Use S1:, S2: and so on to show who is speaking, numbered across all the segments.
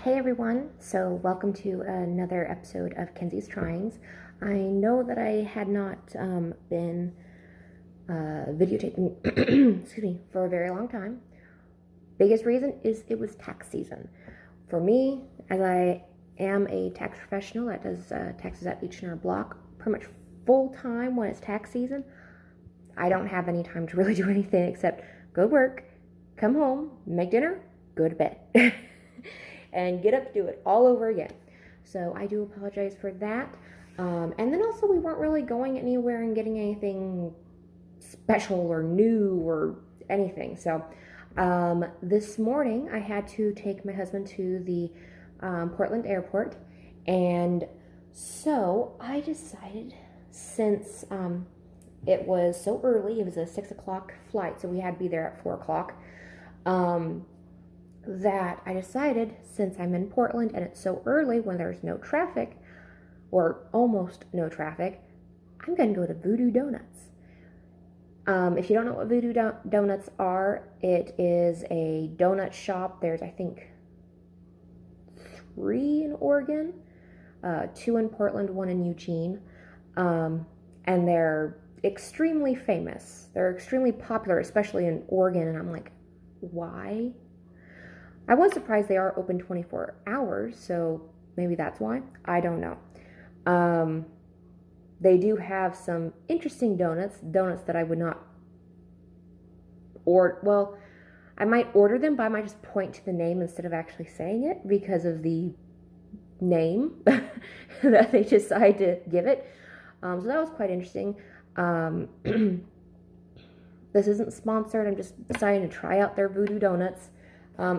S1: Hey everyone, so welcome to another episode of Kenzie's Tryings. I know that I had not been videotaping excuse me, for a very long time. Biggest reason is it was tax season. For me, as I am a tax professional that does taxes at each and our block pretty much full time when it's tax season, I don't have any time to really do anything except go to work, come home, make dinner, go to bed. And get up to do it all over again. So I do apologize for that. And then also we weren't really going anywhere and getting anything special or new or anything. So this morning I had to take my husband to the Portland airport. And so I decided, since it was so early, it was a 6 o'clock flight, so we had to be there at 4 o'clock. That I decided, since I'm in Portland and it's so early when there's no traffic, or almost no traffic, I'm going to go to Voodoo Donuts. If you don't know what Voodoo Donuts are, it is a donut shop. There's, I think, 3 in Oregon, 2 in Portland, 1 in Eugene, and they're extremely famous. They're extremely popular, especially in Oregon, and I'm like, why? I was surprised they are open 24 hours, so maybe that's why. I don't know. They do have some interesting donuts that I would not order. Well, I might order them, but I might just point to the name instead of actually saying it because of the name that they decide to give it. So that was quite interesting. This isn't sponsored. I'm just deciding to try out their Voodoo Donuts.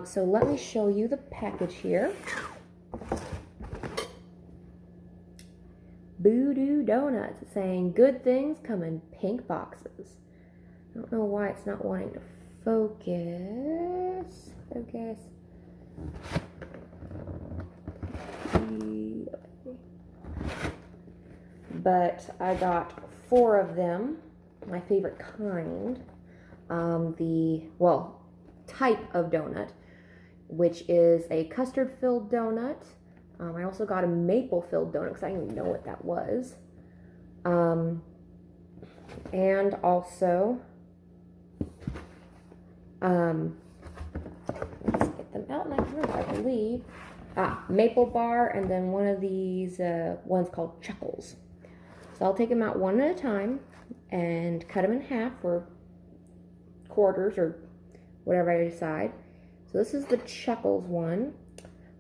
S1: So let me show you the package here. Voodoo Donuts. It's saying good things come in pink boxes. I don't know why it's not wanting to focus. But I got 4 of them. My favorite kind. Type of donut, which is a custard-filled donut. I also got a maple-filled donut because I didn't even know what that was. And also, let's get them out next room, I believe. Maple bar, and then one of these ones called Chuckles. So I'll take them out one at a time and cut them in half or quarters or whatever I decide. So this is the Chuckles one.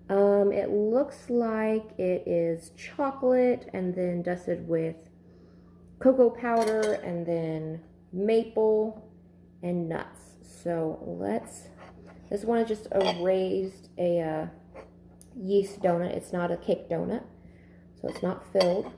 S1: It looks like it is chocolate and then dusted with cocoa powder and then maple and nuts. So this one is just a yeast donut. It's not a cake donut, so it's not filled.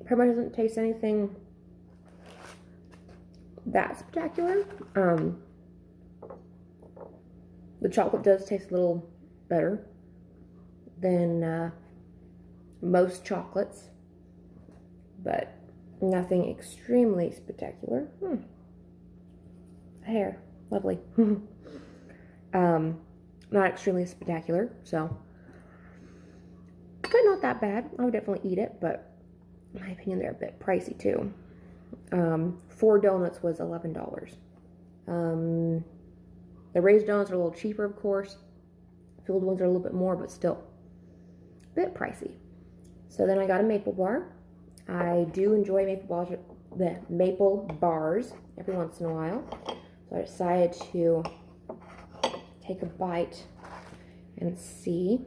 S1: Pretty much doesn't taste anything that spectacular. The chocolate does taste a little better than most chocolates, but nothing extremely spectacular. Hair, lovely. Not extremely spectacular, so, but not that bad. I would definitely eat it, but in my opinion, they're a bit pricey too. 4 donuts was $11. The raised donuts are a little cheaper, of course. Filled ones are a little bit more, but still a bit pricey. So then I got a maple bar. I do enjoy maple bars every once in a while. So I decided to take a bite and see.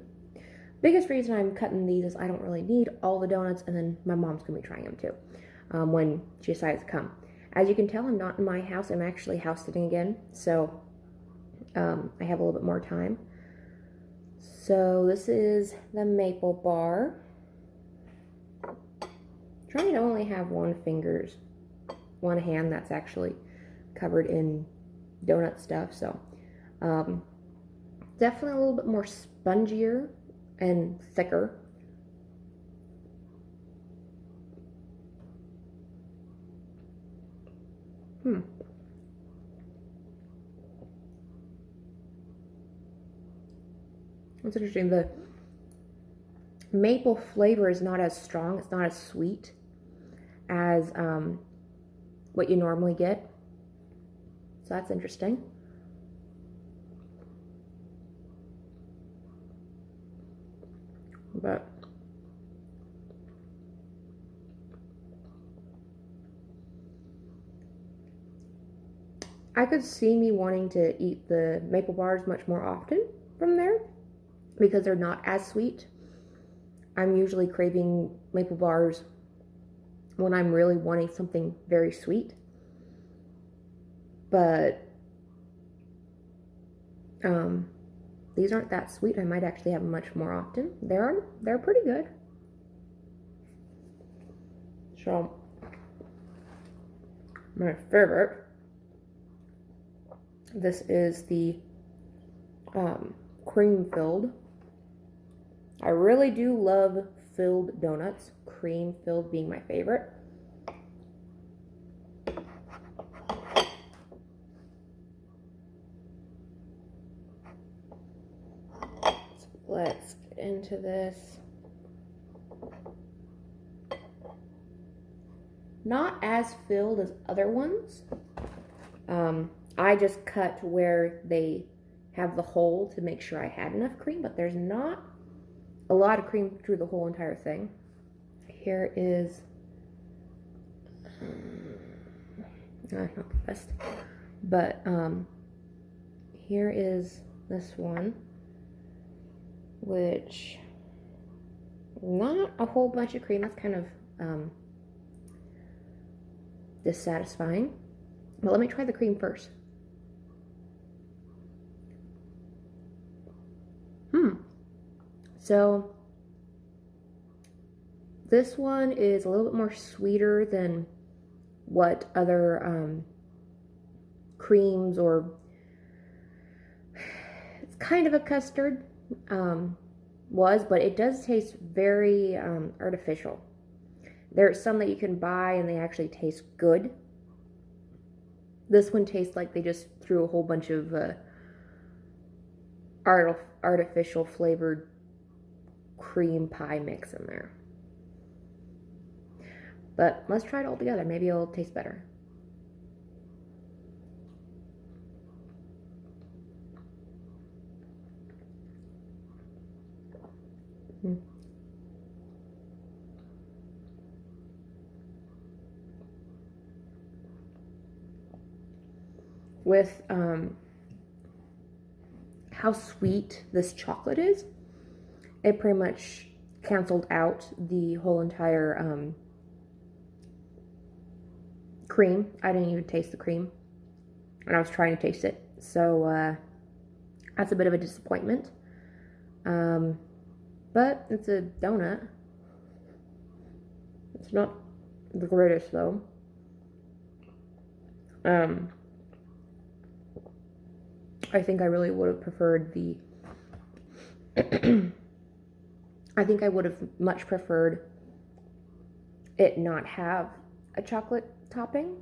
S1: Biggest reason I'm cutting these is I don't really need all the donuts, and then my mom's going to be trying them too when she decides to come. As you can tell, I'm not in my house. I'm actually house sitting again, so I have a little bit more time. So this is the maple bar. I'm trying to only have one hand that's actually covered in donut stuff, so Definitely a little bit more spongier and thicker. That's interesting. The maple flavor is not as strong. It's not as sweet as what you normally get. So that's interesting. But I could see me wanting to eat the maple bars much more often from there because they're not as sweet. I'm usually craving maple bars when I'm really wanting something very sweet. But these aren't that sweet. I might actually have them much more often. They're pretty good. So my favorite. This is the cream filled. I really do love filled donuts. Cream filled being my favorite. Let's get into this. Not as filled as other ones. I just cut where they have the hole to make sure I had enough cream, but there's not a lot of cream through the whole entire thing. Here is, not the best, but here is this one, which not a whole bunch of cream. That's kind of dissatisfying. But let me try the cream first. So this one is a little bit more sweeter than what other creams, or it's kind of a custard was, but it does taste very artificial. There are some that you can buy and they actually taste good. This one tastes like they just threw a whole bunch of artificial flavored cream pie mix in there. But let's try it all together. Maybe it'll taste better. With how sweet this chocolate is, it pretty much canceled out the whole entire cream. I didn't even taste the cream, and I was trying to taste it, so that's a bit of a disappointment. But it's a donut. It's not the greatest though. I think I really would have preferred the I think I would have much preferred it not have a chocolate topping,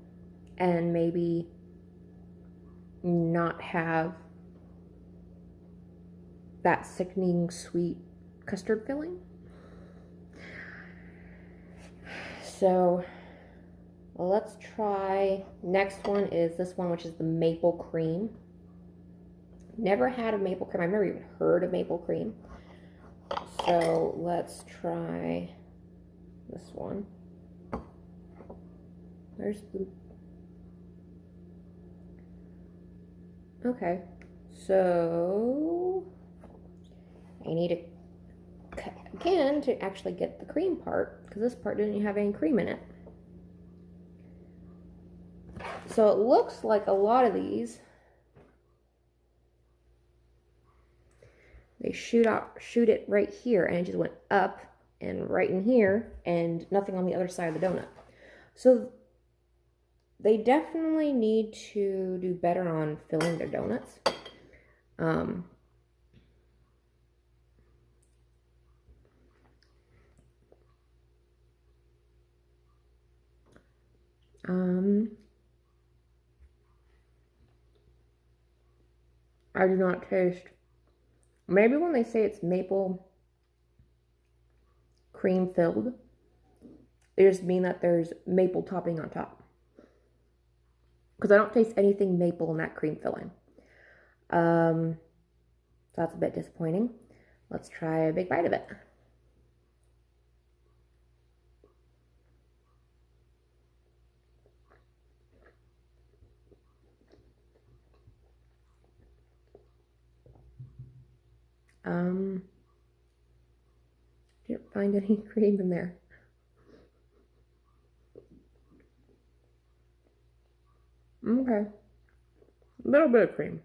S1: and maybe not have that sickening sweet custard filling. So let's try, next one is this one, which is the maple cream. Never had a maple cream. I've never even heard of maple cream. So let's try this one. There's the... Okay. So I need to cut again to actually get the cream part, because this part didn't have any cream in it. So it looks like a lot of these, they shoot it right here, and it just went up and right in here, and nothing on the other side of the donut. So they definitely need to do better on filling their donuts. I do not taste. Maybe when they say it's maple cream filled, they just mean that there's maple topping on top. Because I don't taste anything maple in that cream filling. So that's a bit disappointing. Let's try a big bite of it. Didn't find any cream in there. Okay. A little bit of cream.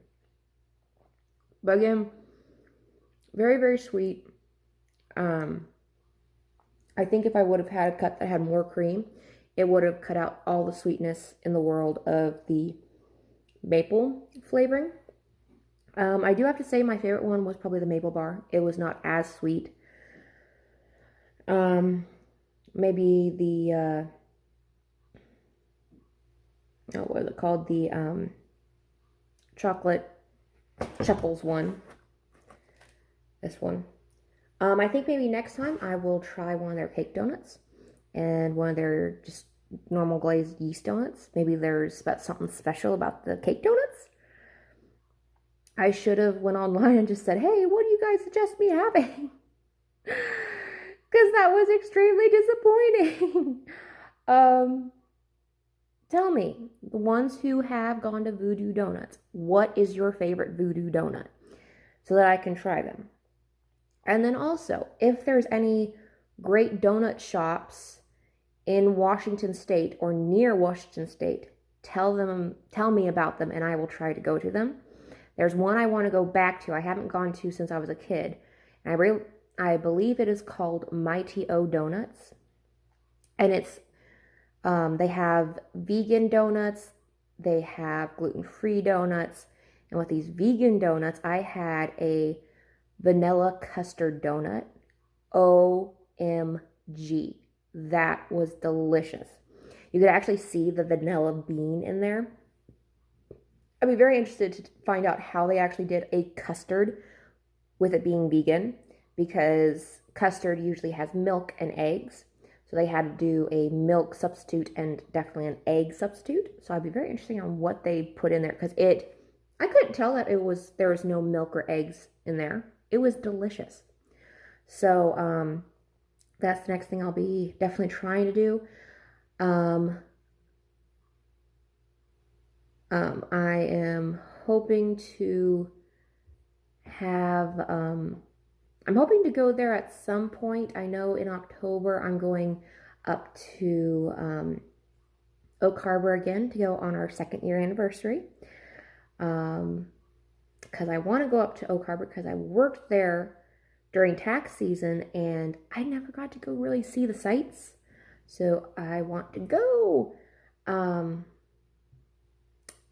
S1: But again, very, very sweet. I think if I would have had a cut that had more cream, it would have cut out all the sweetness in the world of the maple flavoring. I do have to say my favorite one was probably the maple bar. It was not as sweet. Maybe the, what was it called? The chocolate Chuckles one. This one. I think maybe next time I will try one of their cake donuts and one of their just normal glazed yeast donuts. Maybe there's something special about the cake donuts. I should have went online and just said, hey, what do you guys suggest me having? Because that was extremely disappointing. Tell me, the ones who have gone to Voodoo Donuts, what is your favorite Voodoo donut? So that I can try them. And then also, if there's any great donut shops in Washington State or near Washington State, tell me about them and I will try to go to them. There's one I want to go back to. I haven't gone to since I was a kid. And I believe it is called Mighty O Donuts. And it's they have vegan donuts, they have gluten-free donuts, and with these vegan donuts, I had a vanilla custard donut. OMG. That was delicious. You could actually see the vanilla bean in there. I'd be very interested to find out how they actually did a custard with it being vegan, because custard usually has milk and eggs. So they had to do a milk substitute and definitely an egg substitute. So I'd be very interested on what they put in there, because I couldn't tell that there was no milk or eggs in there. It was delicious. So that's the next thing I'll be definitely trying to do. I am hoping to have, I'm hoping to go there at some point. I know in October I'm going up to Oak Harbor again to go on our 2nd year anniversary. Because I want to go up to Oak Harbor because I worked there during tax season and I never got to go really see the sights. So I want to go.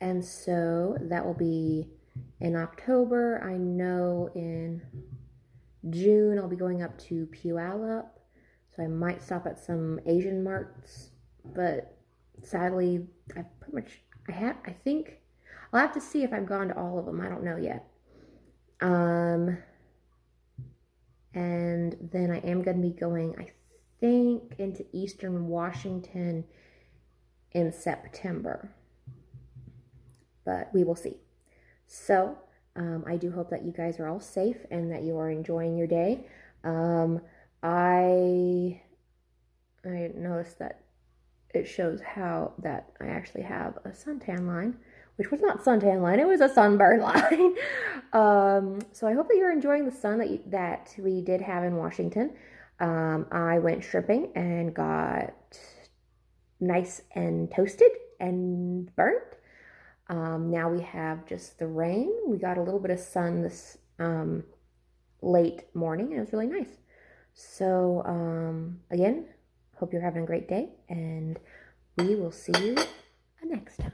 S1: And so that will be in October. I know in June I'll be going up to Puyallup. So I might stop at some Asian marts. But sadly, I think I'll have to see if I've gone to all of them. I don't know yet. And then I am going to be going, I think, into Eastern Washington in September. But we will see. So, I do hope that you guys are all safe and that you are enjoying your day. I noticed that it shows how that I actually have a suntan line, which was not suntan line, it was a sunburn line. So I hope that you're enjoying the sun that we did have in Washington. I went shrimping and got nice and toasted and burnt. Now we have just the rain. We got a little bit of sun this late morning, and it was really nice. So again, hope you're having a great day, and we will see you next time.